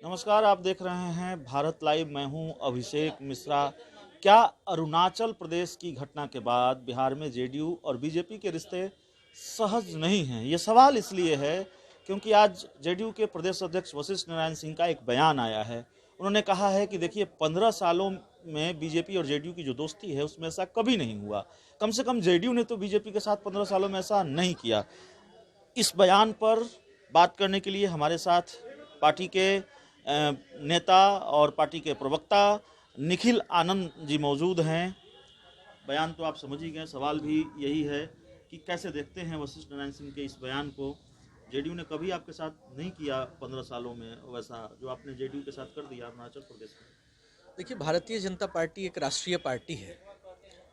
नमस्कार, आप देख रहे हैं भारत लाइव। मैं हूं अभिषेक मिश्रा। क्या अरुणाचल प्रदेश की घटना के बाद बिहार में जेडीयू और बीजेपी के रिश्ते सहज नहीं हैं? ये सवाल इसलिए है क्योंकि आज जेडीयू के प्रदेश अध्यक्ष वशिष्ठ नारायण सिंह का एक बयान आया है। उन्होंने कहा है कि देखिए, 15 सालों में बीजेपी और जेडीयू की जो दोस्ती है उसमें ऐसा कभी नहीं हुआ। कम से कम जेडीयू ने तो बीजेपी के साथ 15 सालों में ऐसा नहीं किया। इस बयान पर बात करने के लिए हमारे साथ पार्टी के नेता और पार्टी के प्रवक्ता निखिल आनंद जी मौजूद हैं। बयान तो आप समझ ही गए, सवाल भी यही है कि कैसे देखते हैं वशिष्ठ नारायण सिंह के इस बयान को। जेडीयू ने कभी आपके साथ नहीं किया 15 सालों में वैसा जो आपने जेडीयू के साथ कर दिया अरुणाचल प्रदेश में। देखिए, भारतीय जनता पार्टी एक राष्ट्रीय पार्टी है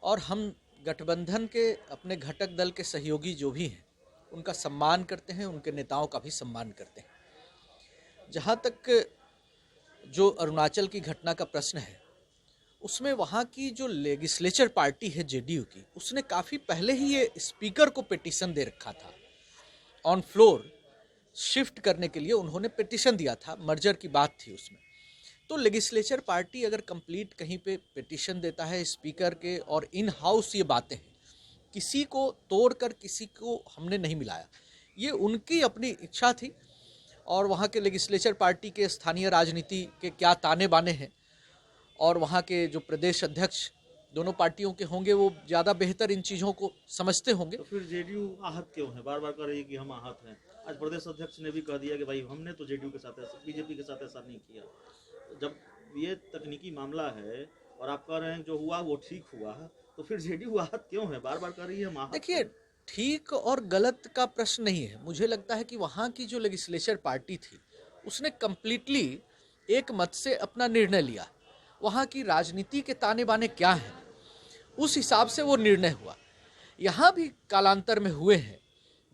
और हम गठबंधन के अपने घटक दल के सहयोगी जो भी हैं उनका सम्मान करते हैं, उनके नेताओं का भी सम्मान करते हैं। जहाँ तक जो अरुणाचल की घटना का प्रश्न है, उसमें वहाँ की जो लेजिस्लेचर पार्टी है जेडीयू की, उसने काफ़ी पहले ही ये स्पीकर को पिटीशन दे रखा था। ऑन फ्लोर शिफ्ट करने के लिए उन्होंने पिटीशन दिया था, मर्जर की बात थी उसमें। तो लेजिस्लेचर पार्टी अगर कंप्लीट कहीं पे पिटीशन देता है स्पीकर के, और इन हाउस ये बातें हैं, किसी को तोड़कर किसी को हमने नहीं मिलाया, ये उनकी अपनी इच्छा थी। और वहाँ के लेजिस्लेचर पार्टी के स्थानीय राजनीति के क्या ताने बाने हैं और वहाँ के जो प्रदेश अध्यक्ष दोनों पार्टियों के होंगे, वो ज़्यादा बेहतर इन चीज़ों को समझते होंगे। तो फिर जेडीयू आहत क्यों है? बार बार कह रही है कि हम आहत हैं। आज प्रदेश अध्यक्ष ने भी कह दिया कि भाई हमने तो जेडीयू के साथ ऐसा, बीजेपी के साथ ऐसा नहीं किया। जब ये तकनीकी मामला है और आप कह रहे हैं जो हुआ वो ठीक हुआ, तो फिर जेडीयू आहत क्यों है? बार बार कह रही है हम आहत देखिए, हैं। ठीक और गलत का प्रश्न नहीं है। मुझे लगता है कि वहाँ की जो लेजिस्लेचर पार्टी थी उसने कम्प्लीटली एक मत से अपना निर्णय लिया। वहाँ की राजनीति के ताने बाने क्या हैं, उस हिसाब से वो निर्णय हुआ। यहाँ भी कालांतर में हुए हैं,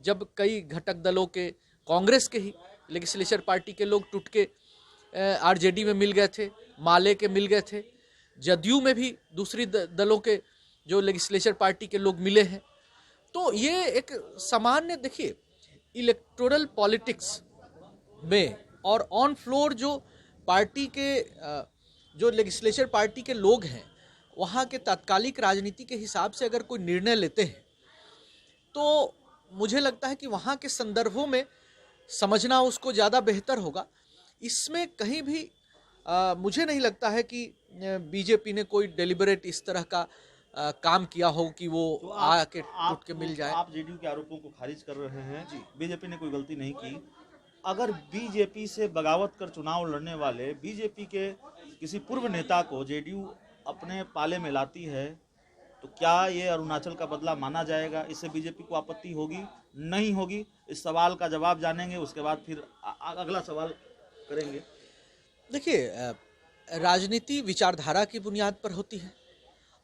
जब कई घटक दलों के, कांग्रेस के ही लेजिस्लेचर पार्टी के लोग टूट के आरजेडी में मिल गए थे, माले के मिल गए थे, जदयू में भी दूसरी दलों के जो लेजिस्लेचर पार्टी के लोग मिले हैं। तो ये एक सामान्य, देखिए, इलेक्टोरल पॉलिटिक्स में और ऑन फ्लोर जो पार्टी के जो लेजिस्लेचर पार्टी के लोग हैं, वहाँ के तात्कालिक राजनीति के हिसाब से अगर कोई निर्णय लेते हैं, तो मुझे लगता है कि वहाँ के संदर्भों में समझना उसको ज़्यादा बेहतर होगा। इसमें कहीं भी मुझे नहीं लगता है कि बीजेपी ने कोई डेलिबरेट इस तरह का काम किया हो कि वो तो आके टूट के मिल जाए। आप जेडीयू के आरोपों को खारिज कर रहे हैं जी, बीजेपी ने कोई गलती नहीं की। अगर बीजेपी से बगावत कर चुनाव लड़ने वाले बीजेपी के किसी पूर्व नेता को जेडीयू अपने पाले में लाती है, तो क्या ये अरुणाचल का बदला माना जाएगा? इससे बीजेपी को आपत्ति होगी, नहीं होगी? इस सवाल का जवाब जानेंगे, उसके बाद फिर अगला सवाल करेंगे। देखिए, राजनीति विचारधारा की बुनियाद पर होती है,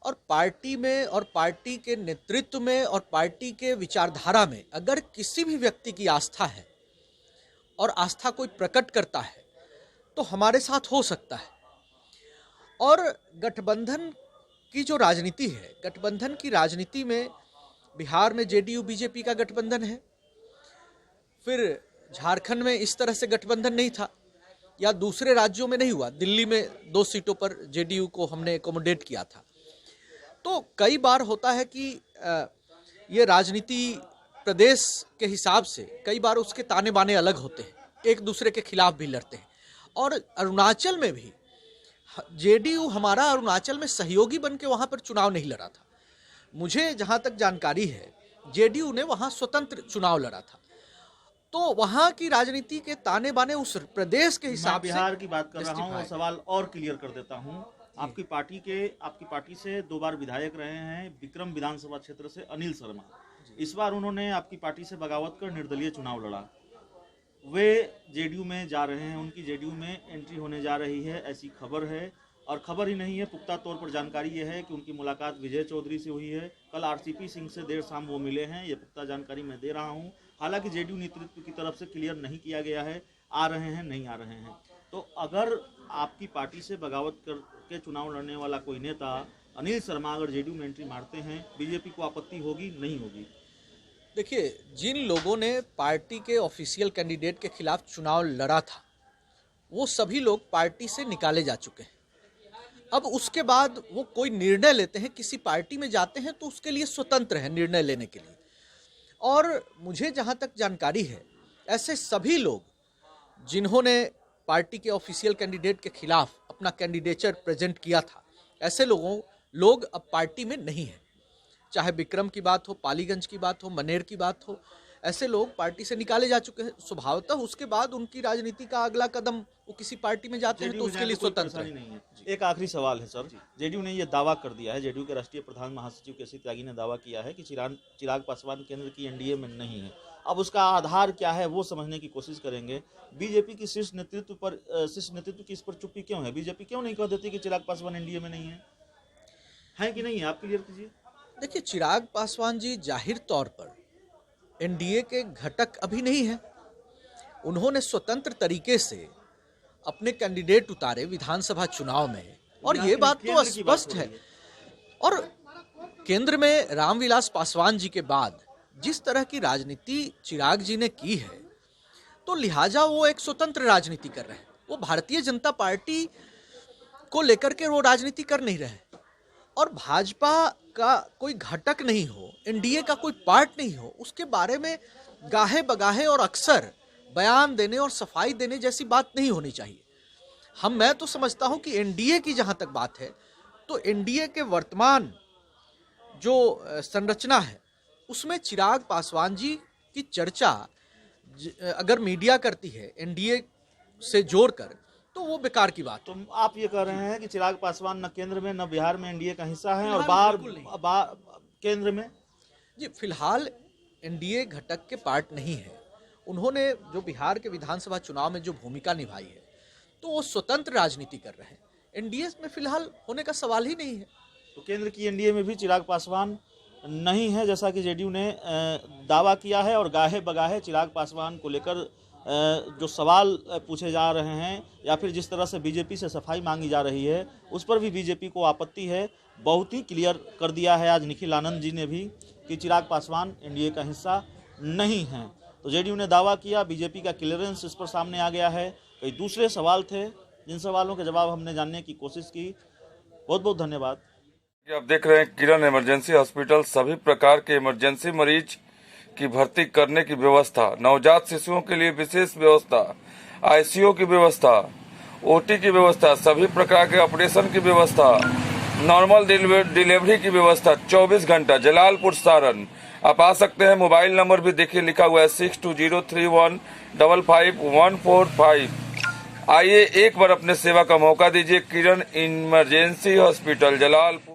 और पार्टी में और पार्टी के नेतृत्व में और पार्टी के विचारधारा में अगर किसी भी व्यक्ति की आस्था है और आस्था कोई प्रकट करता है, तो हमारे साथ हो सकता है। और गठबंधन की जो राजनीति है, गठबंधन की राजनीति में बिहार में जेडीयू बीजेपी का गठबंधन है, फिर झारखंड में इस तरह से गठबंधन नहीं था, या दूसरे राज्यों में नहीं हुआ। दिल्ली में 2 सीटों पर जेडीयू को हमने एकोमोडेट किया था। तो कई बार होता है कि ये राजनीति प्रदेश के हिसाब से कई बार उसके ताने बाने अलग होते हैं, एक दूसरे के खिलाफ भी लड़ते हैं। और अरुणाचल में भी जेडीयू हमारा अरुणाचल में सहयोगी बन के वहाँ पर चुनाव नहीं लड़ा था। मुझे जहाँ तक जानकारी है, जेडीयू ने वहाँ स्वतंत्र चुनाव लड़ा था। तो वहाँ की राजनीति के ताने बाने उस प्रदेश के हिसाब से, बिहार की बात कर रहा हूँ, सवाल और क्लियर कर देता हूँ। आपकी पार्टी से 2 बार विधायक रहे हैं विक्रम विधानसभा क्षेत्र से अनिल शर्मा। इस बार उन्होंने आपकी पार्टी से बगावत कर निर्दलीय चुनाव लड़ा। वे जेडीयू में जा रहे हैं, उनकी जेडीयू में एंट्री होने जा रही है, ऐसी खबर है। और खबर ही नहीं है, पुख्ता तौर पर जानकारी यह है कि उनकी मुलाकात विजय चौधरी से हुई है। कल आरसीपी सिंह से देर शाम वो मिले हैं, ये पुख्ता जानकारी मैं दे रहा हूँ। हालांकि जेडीयू नेतृत्व की तरफ से क्लियर नहीं किया गया है आ रहे हैं नहीं आ रहे हैं। तो अगर आपकी पार्टी से बगावत करके चुनाव लड़ने वाला कोई नेता अनिल शर्मा अगर जेडीयू में एंट्री मारते हैं, बीजेपी को आपत्ति होगी, नहीं होगी? देखिए, जिन लोगों ने पार्टी के ऑफिशियल कैंडिडेट के खिलाफ चुनाव लड़ा था, वो सभी लोग पार्टी से निकाले जा चुके हैं। अब उसके बाद वो कोई निर्णय लेते हैं, किसी पार्टी में जाते हैं तो उसके लिए स्वतंत्र है निर्णय लेने के लिए। और मुझे जहां तक जानकारी है, ऐसे सभी लोग जिन्होंने पार्टी के ऑफिशियल कैंडिडेट के खिलाफ अपना कैंडिडेचर प्रेजेंट किया था, ऐसे लोग अब पार्टी में नहीं हैं। चाहे विक्रम की बात हो, पालीगंज की बात हो, मनेर की बात हो, ऐसे लोग पार्टी से निकाले जा चुके हैं। स्वभावतः उसके बाद उनकी राजनीति का अगला कदम, वो किसी पार्टी में जाते हैं तो उसके लिए स्वतंत्र नहीं है। एक आखिरी सवाल है सर, जेडीयू ने ये दावा कर दिया है, जेडीयू के राष्ट्रीय प्रधान महासचिव केसी त्यागी ने दावा किया है कि चिराग पासवान केंद्र की एनडीए में नहीं है। अब उसका आधार क्या है वो समझने की कोशिश करेंगे। बीजेपी की शीर्ष नेतृत्व की इस पर चुप्पी क्यों है? बीजेपी क्यों नहीं कह देती कि चिराग पासवान एनडीए में नहीं है कि नहीं है? आप क्लियर कीजिए। देखिए, चिराग पासवान जी जाहिर तौर पर एनडीए के घटक अभी नहीं है। उन्होंने स्वतंत्र तरीके से अपने कैंडिडेट उतारे विधानसभा चुनाव में, और ये बात तो स्पष्ट है। और केंद्र में रामविलास पासवान जी के बाद जिस तरह की राजनीति चिराग जी ने की है, तो लिहाजा वो एक स्वतंत्र राजनीति कर रहे हैं। वो भारतीय जनता पार्टी को लेकर के वो राजनीति कर नहीं रहे, और भाजपा का कोई घटक नहीं हो, एनडीए का कोई पार्ट नहीं हो, उसके बारे में गाहे बगाहे और अक्सर बयान देने और सफाई देने जैसी बात नहीं होनी चाहिए। मैं तो समझता हूं कि एनडीए की जहां तक बात है, तो एनडीए के वर्तमान जो संरचना है उसमें चिराग पासवान जी की चर्चा अगर मीडिया करती है एनडीए से जोड़कर, तो वो बेकार की बात। तो आप ये कह रहे हैं कि चिराग पासवान न केंद्र में न बिहार में एनडीए का हिस्सा है, और बाहर केंद्र में जी फिलहाल एनडीए घटक के पार्ट नहीं है। उन्होंने जो बिहार के विधानसभा चुनाव में जो भूमिका निभाई है, तो वो स्वतंत्र राजनीति कर रहे हैं। एनडीए में फिलहाल होने का सवाल ही नहीं है। तो केंद्र की एनडीए में भी चिराग पासवान नहीं है, जैसा कि जेडीयू ने दावा किया है, और गाहे बगाहे चिराग पासवान को लेकर जो सवाल पूछे जा रहे हैं, या फिर जिस तरह से बीजेपी से सफाई मांगी जा रही है, उस पर भी बीजेपी को आपत्ति है। बहुत ही क्लियर कर दिया है आज निखिल आनंद जी ने भी कि चिराग पासवान एनडीए का हिस्सा नहीं है। तो जेडीयू ने दावा किया, बीजेपी का क्लियरेंस इस पर सामने आ गया है। कई दूसरे सवाल थे, जिन सवालों के जवाब हमने जानने की कोशिश की। बहुत बहुत धन्यवाद। आप देख रहे हैं किरण इमरजेंसी हॉस्पिटल। सभी प्रकार के इमरजेंसी मरीज की भर्ती करने की व्यवस्था, नवजात शिशुओं के लिए विशेष व्यवस्था, आईसीयू की व्यवस्था, ओटी की व्यवस्था, सभी प्रकार के ऑपरेशन की व्यवस्था, नॉर्मल डिलीवरी की व्यवस्था 24 घंटा। जलालपुर सारण आप आ सकते हैं। मोबाइल नंबर भी देखिए लिखा हुआ है 6203155145। आइए एक बार अपने सेवा का मौका दीजिए। किरण इमरजेंसी हॉस्पिटल, जलालपुर।